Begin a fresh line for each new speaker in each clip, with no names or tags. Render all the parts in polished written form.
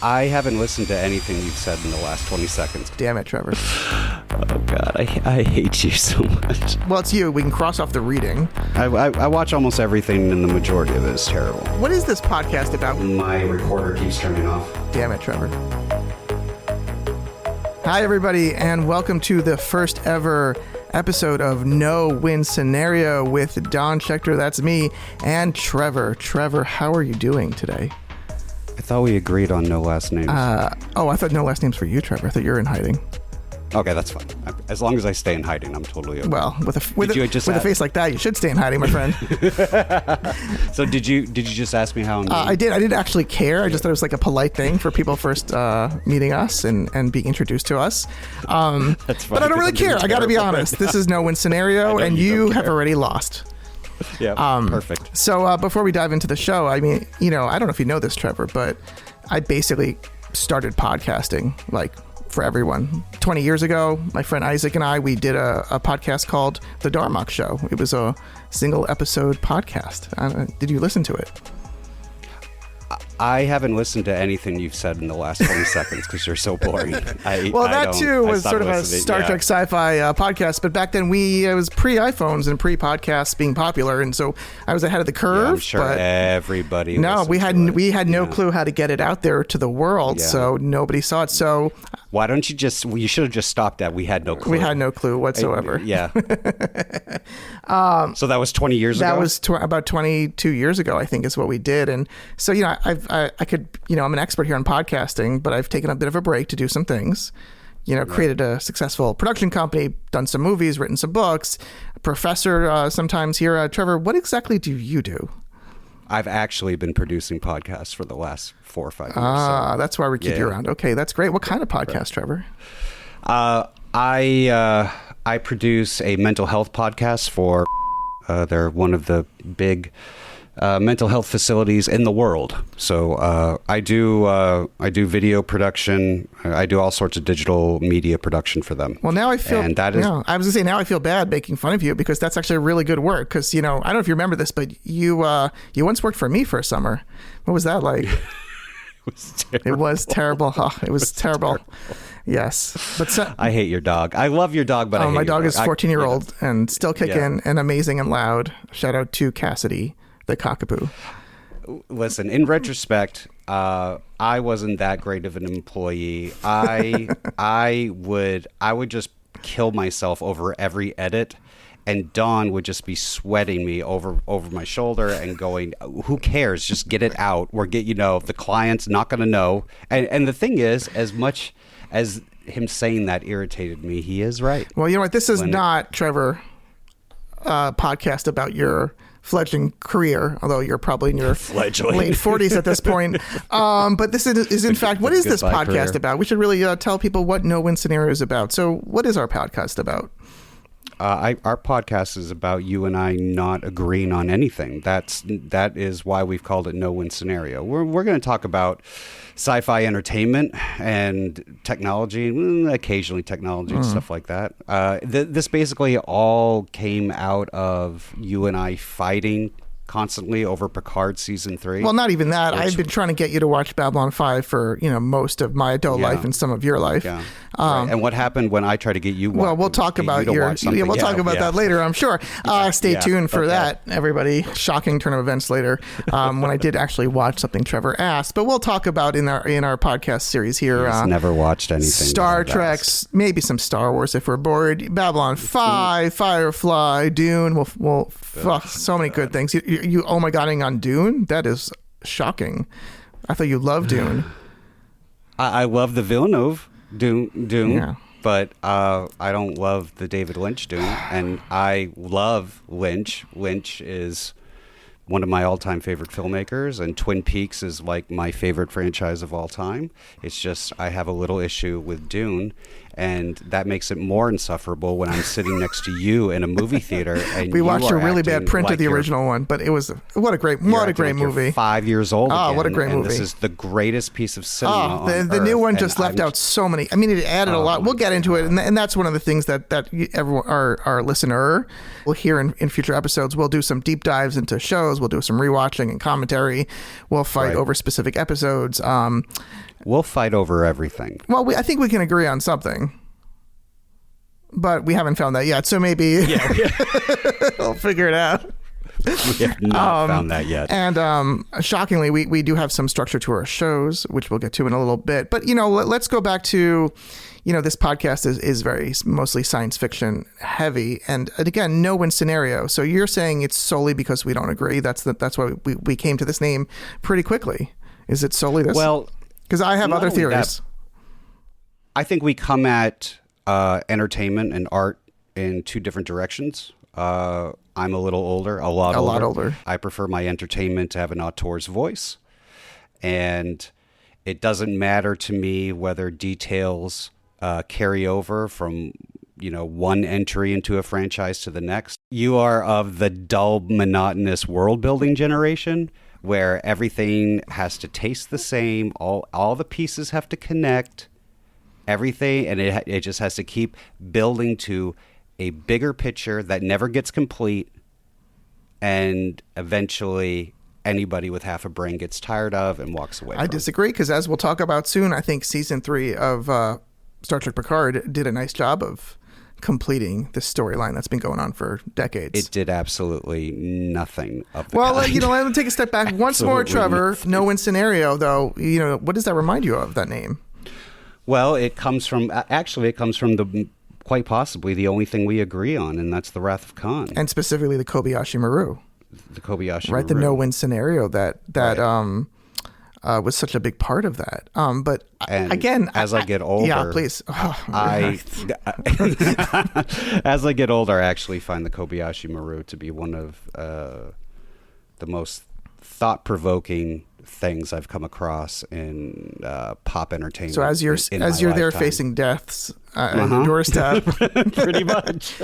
I haven't listened to anything you've said in the last 20 seconds.
Damn it, Trevor.
Oh, God. I hate you so much.
Well, it's you. We can cross off the reading.
I watch almost everything, and the majority of it is terrible.
What is this podcast about?
My recorder keeps turning off.
Damn it, Trevor. Hi, everybody, and welcome to the first ever episode of No Win Scenario with Don Schechter, that's me, and Trevor. Trevor, how are you doing today?
I thought we agreed on no last names.
I thought no last names for you, Trevor. I thought you were in hiding.
Okay, that's fine. As long as I stay in hiding, I'm totally okay.
Well, with a face like that, you should stay in hiding, my friend.
So did you just ask me how I'm doing?
I did. I didn't actually care. I just thought it was like a polite thing for people first meeting us and being introduced to us.
That's funny,
but I don't really care. I got to be honest. This is no win scenario, and you have already lost.
Yeah, perfect.
So before we dive into the show, I mean, I don't know if you know this, Trevor, but I basically started podcasting for everyone. 20 years ago, my friend Isaac and I, we did a podcast called The Darmok Show. It was a single episode podcast. Did you listen to it?
I haven't listened to anything you've said in the last 20 seconds because you're so boring.
That too was sort of a Star Trek sci-fi podcast, but back then it was pre-iPhones and pre-podcasts being popular, and so I was ahead of the curve.
Yeah, I'm sure everybody.
No, we had no clue how to get it out there to the world, so nobody saw it. So
why don't you should have just stopped at we had no clue.
We had no clue whatsoever.
Yeah. So that was 20 years ago?
That was about 22 years ago, I think, is what we did. And so, I'm an expert here on podcasting, but I've taken a bit of a break to do some things. Created a successful production company, done some movies, written some books, a professor sometimes here. Trevor, what exactly do you do?
I've actually been producing podcasts for the last 4 or 5 years.
That's why we keep you around. Okay, that's great. What kind of podcast, Trevor?
I produce a mental health podcast for they're one of the big mental health facilities in the world. So I do video production. I do all sorts of digital media production for them.
Well, now I feel,
and that is,
I was going to say, now I feel bad making fun of you because that's actually really good work. Because, I don't know if you remember this, but you once worked for me for a summer. What was that like? It was terrible. It was terrible. Yes. But
I hate your dog. I love your dog, but I hate
my dog
your
is 14-year-old and still kicking and amazing and loud. Shout out to Cassidy, the cockapoo.
Listen, in retrospect, I wasn't that great of an employee. I would just kill myself over every edit. And Dawn would just be sweating me over my shoulder and going, who cares? Just get it out. The client's not going to know. And the thing is, as much as him saying that irritated me, he is right.
Well, you know what? This is not, Trevor, a podcast about your fledgling career, although you're probably in your late 40s at this point. But this is in fact, what is this podcast about? We should really tell people what No Win Scenario is about. So what is our podcast about?
Our podcast is about you and I not agreeing on anything. That is why we've called it No Win Scenario. We're going to talk about sci-fi entertainment and technology, occasionally technology and stuff like that. This basically all came out of you and I fighting constantly over Picard season 3.
Well, not even that. I've been trying to get you to watch Babylon 5 for most of my adult life and some of your life.
Yeah. Right. And what happened when I tried to get you?
We'll talk about that later, I'm sure. Stay tuned for that, everybody. Shocking turn of events later when I did actually watch something Trevor asked. But we'll talk about in our podcast series here.
He's never watched anything.
Star Trek, maybe some Star Wars if we're bored. Babylon 5, Firefly, Dune. We'll so many good things. You oh my godding on Dune? That is shocking. I thought you loved Dune.
I love the Villeneuve Dune, but I don't love the David Lynch Dune, and I love Lynch. Lynch is one of my all-time favorite filmmakers, and Twin Peaks is like my favorite franchise of all time. It's just I have a little issue with Dune, and that makes it more insufferable when I'm sitting next to you in a movie theater. And
we watched a really bad print of the original one, but it was what a great movie.
You're 5 years old.
What a great movie!
This is the greatest piece of cinema.
The new one just left out so many. I mean, it added a lot. We'll get into it, and that's one of the things that everyone, our listener, will hear in future episodes. We'll do some deep dives into shows. We'll do some rewatching and commentary. We'll fight over specific episodes.
We'll fight over everything.
Well, I think we can agree on something, but we haven't found that yet. So maybe we'll figure it out.
We have not found that yet.
And shockingly, we do have some structure to our shows, which we'll get to in a little bit. But, let's go back to, this podcast is very mostly science fiction heavy. And again, no win scenario. So you're saying it's solely because we don't agree. That's why we came to this name pretty quickly. Is it solely this? Well, because I have other theories.
I think we come at entertainment and art in two different directions. I'm a little older, a lot older. I prefer my entertainment to have an auteur's voice. And it doesn't matter to me whether details carry over from, one entry into a franchise to the next. You are of the dull, monotonous world-building generation where everything has to taste the same, all the pieces have to connect, everything, and it just has to keep building to a bigger picture that never gets complete, and eventually anybody with half a brain gets tired of and walks away.
I disagree, because as we'll talk about soon, I think season 3 of Star Trek Picard did a nice job of completing this storyline that's been going on for decades.
It did absolutely nothing of the
kind.
Let
me take a step back once more, Trevor.
Nothing.
No win scenario, though. What does that remind you of, that name?
Well, it comes from the quite possibly the only thing we agree on, and that's the Wrath of Khan.
And specifically the Kobayashi Maru.
The Kobayashi
Maru.
Right,
the no-win scenario that was such a big part of that. But
and
again,
as I get older...
Yeah, please.
As I get older, I actually find the Kobayashi Maru to be one of the most thought-provoking things I've come across in pop entertainment.
So as you're there facing deaths on your doorstep,
pretty much.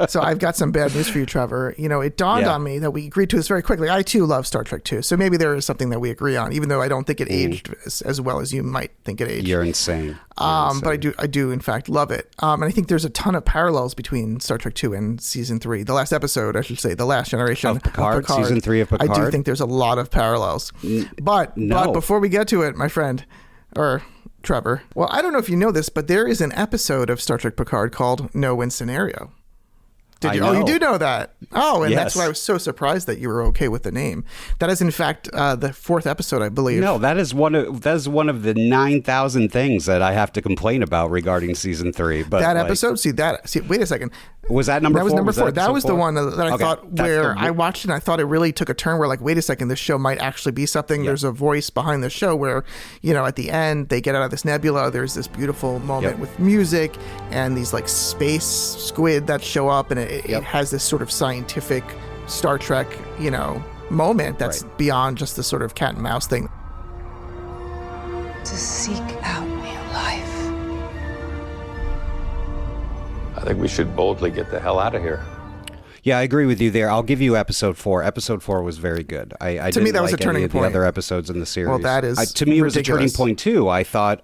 So I've got some bad news for you, Trevor. It dawned on me that we agreed to this very quickly. I too love Star Trek 2, so maybe there is something that we agree on, even though I don't think it aged as well as you might think it aged.
You're insane.
But I do in fact love it. And I think there's a ton of parallels between Star Trek 2 and season 3. The last episode, I should say, the last generation
of Picard. Season 3 of Picard.
I do think there's a lot of parallels. But before we get to it, my friend, or Trevor, well, I don't know if you know this, but there is an episode of Star Trek Picard called No Win Scenario. Did you? Oh, you do know that. Oh, and
yes.
That's why I was so surprised that you were okay with the name. That is, in fact, the 4th episode, I believe.
No, that is one of the 9,000 things that I have to complain about regarding season 3. But
that episode, wait a second.
Was that number 4?
That was number 4. That was the one that I
okay,
thought where I watched it and I thought it really took a turn where, like, wait a second, this show might actually be something. Yep. There's a voice behind the show where, at the end, they get out of this nebula. There's this beautiful moment with music and these, like, space squid that show up, and it has this sort of scientific Star Trek, moment that's beyond just the sort of cat and mouse thing.
To seek out new life.
I think we should boldly get the hell out of here.
Yeah, I agree with you there. I'll give you episode 4. Episode 4 was very good. I
to me, that
like
was a turning point.
The other episodes in the series.
Well, that is
to me,
ridiculous.
It was a turning point too. I thought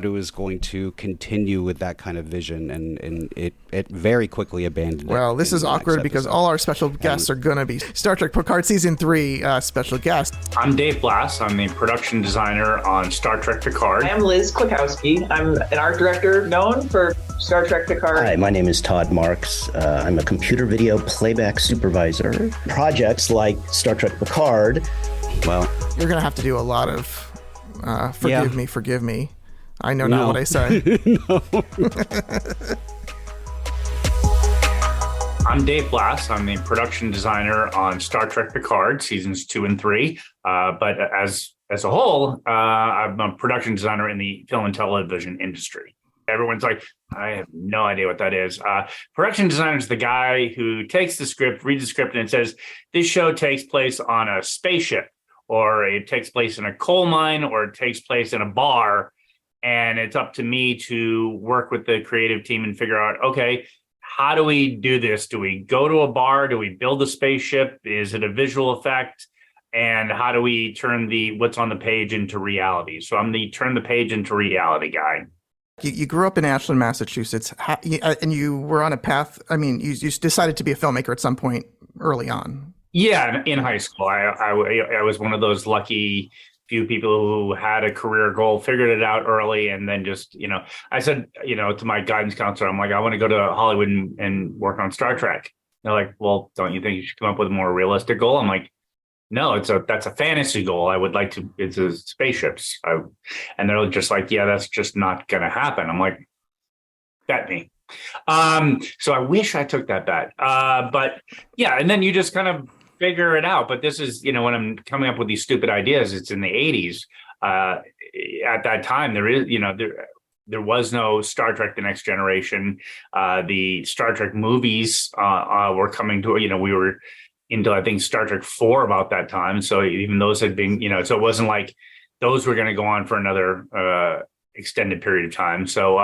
it was going to continue with that kind of vision, and it very quickly abandoned it.
Well, this is awkward because all our special guests are going to be Star Trek Picard Season 3 special guests.
I'm Dave Blass. I'm the production designer on Star Trek Picard.
I am Liz Kwiatkowski. I'm an art director known for Star Trek Picard.
Hi, my name is Todd Marks. I'm a computer video playback supervisor. Projects like Star Trek Picard.
Well,
you're going to have to do a lot of forgive me. I know not what I say.
No.
I'm Dave Blass. I'm the production designer on Star Trek Picard seasons 2 and 3. But as a whole, I'm a production designer in the film and television industry. Everyone's like, I have no idea what that is. Production designer is the guy who takes the script, reads the script, and it says, this show takes place on a spaceship, or it takes place in a coal mine, or it takes place in a bar. And it's up to me to work with the creative team and figure out, okay, how do we do this? Do we go to a bar? Do we build a spaceship? Is it a visual effect? And how do we turn what's on the page into reality? So I'm the turn the page into reality guy.
You grew up in Ashland, Massachusetts, and you were on a path. I mean, you decided to be a filmmaker at some point early on.
Yeah, in high school, I was one of those lucky few people who had a career goal, figured it out early, and then just, I said, to my guidance counselor, I'm like, I want to go to Hollywood and work on Star Trek. They're like, well, don't you think you should come up with a more realistic goal? I'm like, no, that's a fantasy goal. I would like to, it's a spaceships. And they're just like, yeah, that's just not going to happen. I'm like, bet me. So I wish I took that bet. But yeah, and then you just kind of figure it out. But this is, when I'm coming up with these stupid ideas, it's in the 80s. At that time, there was no Star Trek: The Next Generation. The Star Trek movies were coming to, we were into, I think, Star Trek 4 about that time. So even those had been, so it wasn't like those were going to go on for another extended period of time. So,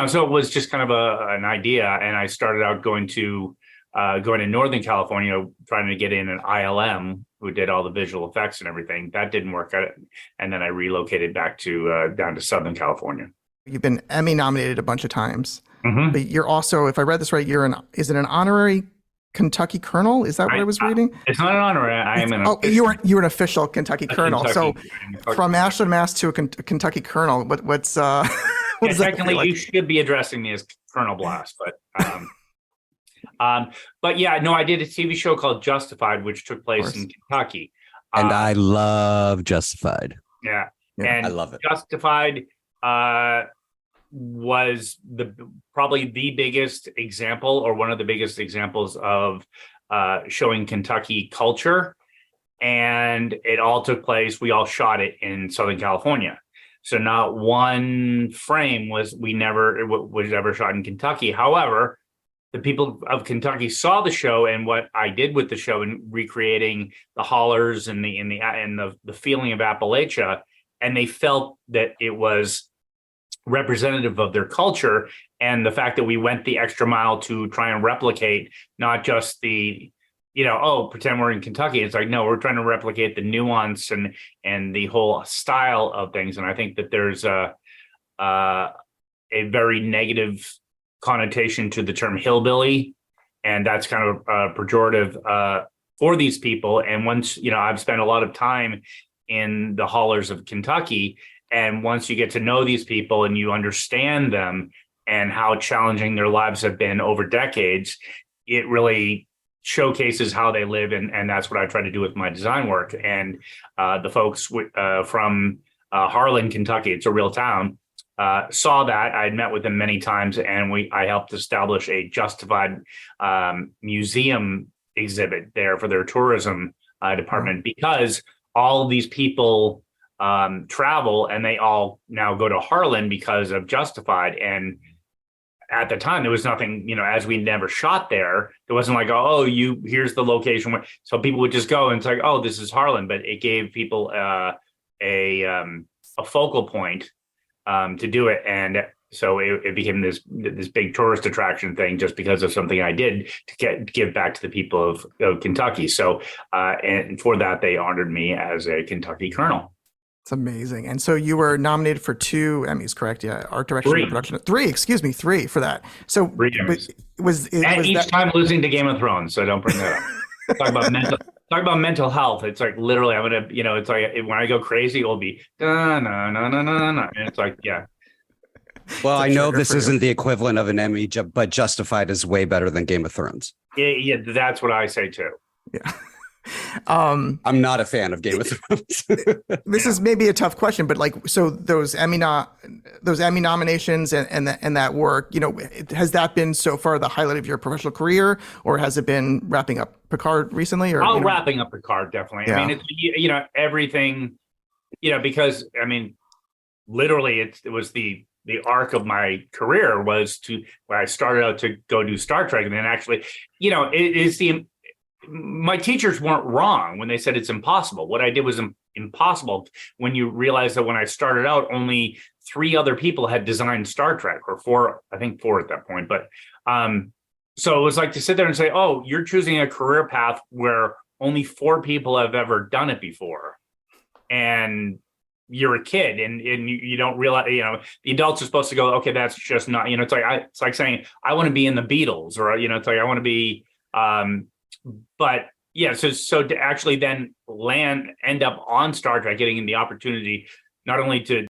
so it was just kind of an idea. And I started out going to Northern California, trying to get in an ILM who did all the visual effects and everything. That didn't work out. And then I relocated back to down to Southern California.
You've been Emmy nominated a bunch of times,
Mm-hmm.
but you're also, if I read this right, is it an honorary Kentucky Colonel? Is that what I was reading?
It's not an honorary. I am an official.
You're an official Kentucky Colonel.
Kentucky.
So from Ashland, Mass to a Kentucky Colonel, what's what does that
technically
feel like?
you should be addressing me as Colonel Blass, but yeah, no, I did a TV show called Justified, which took place in Kentucky.
And I love Justified.
Yeah.
Yeah,
And
I love it.
Justified was probably the biggest example, or one of the biggest examples of showing Kentucky culture. And it all took place, we all shot it in Southern California. So not one frame was ever shot in Kentucky. However, the people of Kentucky saw the show and what I did with the show and recreating the hollers and the feeling of Appalachia, and they felt that it was representative of their culture, and the fact that we went the extra mile to try and replicate not just the pretend we're in Kentucky. It's like, no, we're trying to replicate the nuance and the whole style of things. And I think that there's a very negative connotation to the term hillbilly, and that's kind of pejorative for these people. And once, I've spent a lot of time in the hollers of Kentucky, and once you get to know these people and you understand them and how challenging their lives have been over decades, it really showcases how they live. And that's what I try to do with my design work. And the folks from Harlan, Kentucky, it's a real town, saw that. I had met with them many times, and I helped establish a Justified museum exhibit there for their tourism department, because all of these people travel, and they all now go to Harlan because of Justified. And at the time, there was nothing, as we never shot there, it wasn't like, here's the location. So people would just go and it's like, oh, this is Harlan. But it gave people a focal point to do it. And so it became this big tourist attraction thing, just because of something I did to give back to the people of Kentucky. So and for that, they honored me as a Kentucky Colonel.
It's amazing. And so you were nominated for 2 Emmys, correct? Yeah, art direction and production. 3 for that. So
3 Emmys.
was
each time losing to Game of Thrones, so don't bring that up. Talk about mental health. It's like literally, I'm gonna, it's like when I go crazy, it'll be no, and it's like, yeah.
Well, I know this isn't the equivalent of an Emmy, but Justified is way better than Game of Thrones.
Yeah, that's what I say too.
Yeah.
I'm not a fan of Game of Thrones.
This is maybe a tough question, but so those Emmy nominations and that work, has that been so far the highlight of your professional career, or has it been wrapping up Picard recently? Or
wrapping up Picard, definitely. Yeah. I mean, it's everything, because I mean, literally, it was the arc of my career was where I started out to go do Star Trek, and then actually, it is my teachers weren't wrong when they said it's impossible. What I did was impossible when you realize that when I started out, only 3 other people had designed Star Trek, or 4, I think 4 at that point. But so it was like to sit there and say, oh, you're choosing a career path where only 4 people have ever done it before. And you're a kid and you don't realize, the adults are supposed to go, okay, that's just not, it's like saying, I want to be in the Beatles, or, it's like, I want to be, but Yeah, so to actually then end up on Star Trek, getting the opportunity not only to